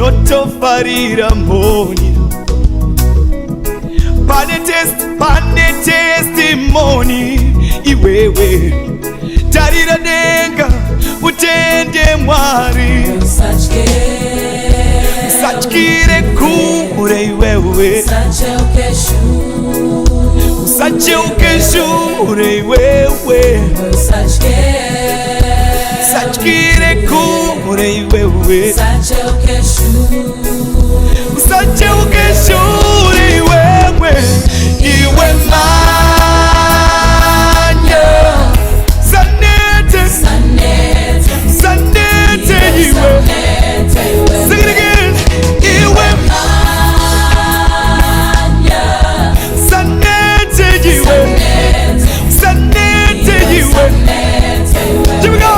unotofarira mboni. Pane testimony iwewe. Tarira denga utende Mwari. Usachikire kure iwewe. Usacheuke shure iwewe. Usachikire kure iwewe. Usacheuke shure iwewe. Iwe Mhanya. Sanete iwe. Sing it again. Iwe Mhanya. Sanete iwe. Sanete iwe. Here we go.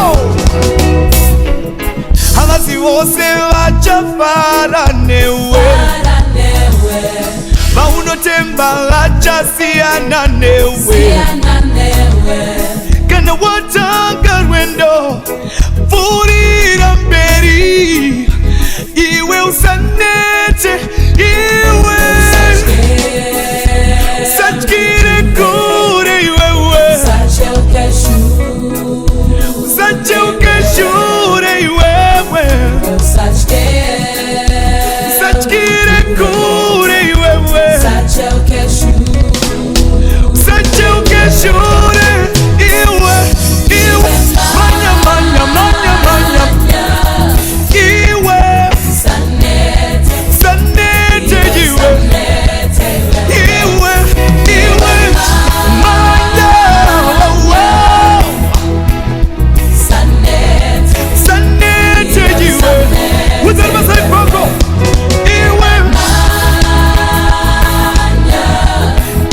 Abasi wose vachafara newe. Vaunotemba chasiyana newe. Kana watanga rwendo vurira mberi. Iwe usanete iwe. Usachikire kure iwewe. Usacheuke shure iwewe. Usachikire kure iwewe. Usacheuke shure iwe. Iwe Mhanya Mhanya Mhanya Mhanya. Iwe sanete iwe. Iwe Mhanya. Sanete iwe. What's that about say Bronco? Iwe Mhanya.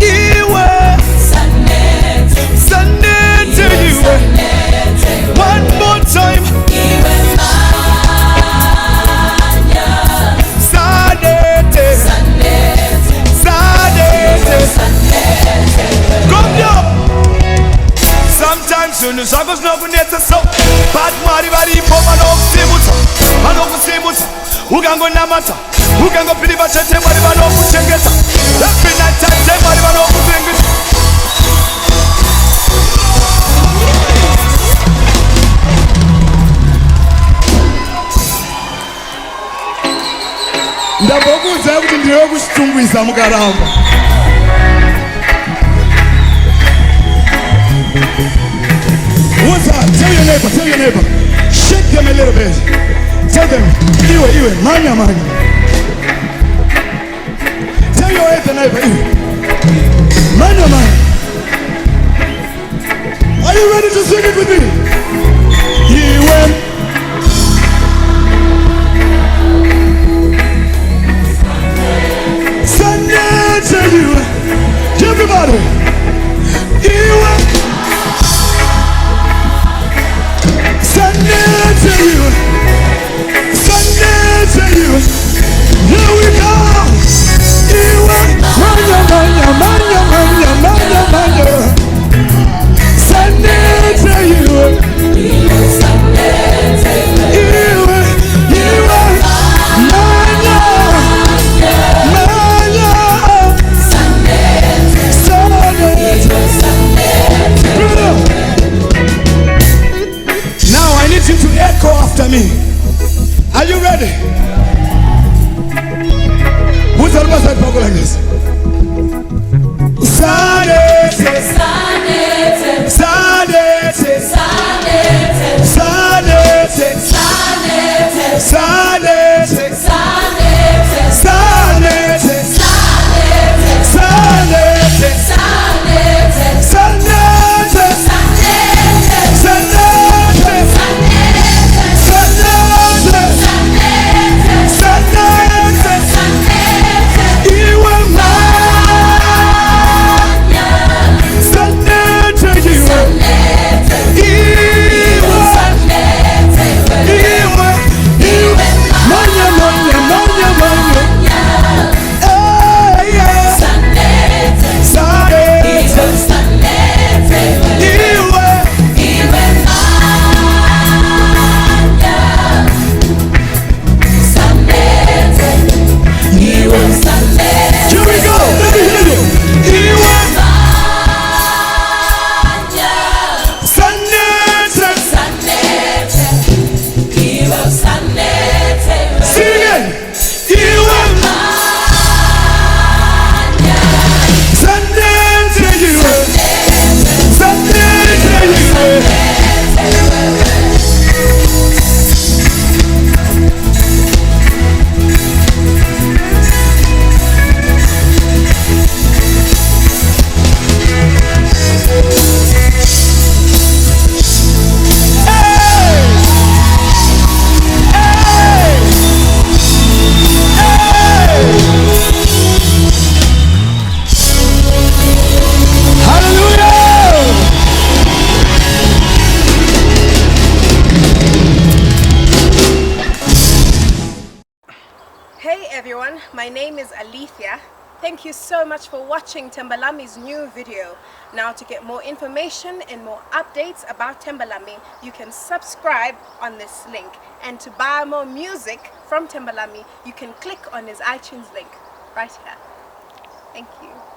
Iwe sanete iwe. One more time. Iwe Mhanya. Sanete. Come down. Sometimes when the struggles no kunetsa so bad Mwari bari poma no kusimuta ugango namata ugango pili bachete Mwari bano kuchengeta every night time Mwari bano kuzengeta. Ndabokuza kuti ndiwe kuchitungwisa mukaramba. What's up? Tell your neighbor. Shake them a little bit. Tell them, iwe, Mhanya Mhanya. Tell your other neighbor, iwe, Mhanya Mhanya. Are you ready to sing it with me? Iwe. Sanete iwe. Everybody. Iwe. Sanete iwe. Sanete iwe. Here we go. Iwe Mhanya Mhanya Mhanya Mhanya Mhanya Mhanya. Sanete iwe. my name is Alethea. Thank you so much for watching Tembalami's new video. Now, to get more information and more updates about Tembalami, you can subscribe on this link. And to buy more music from Tembalami, you can click on his iTunes link right here. Thank you.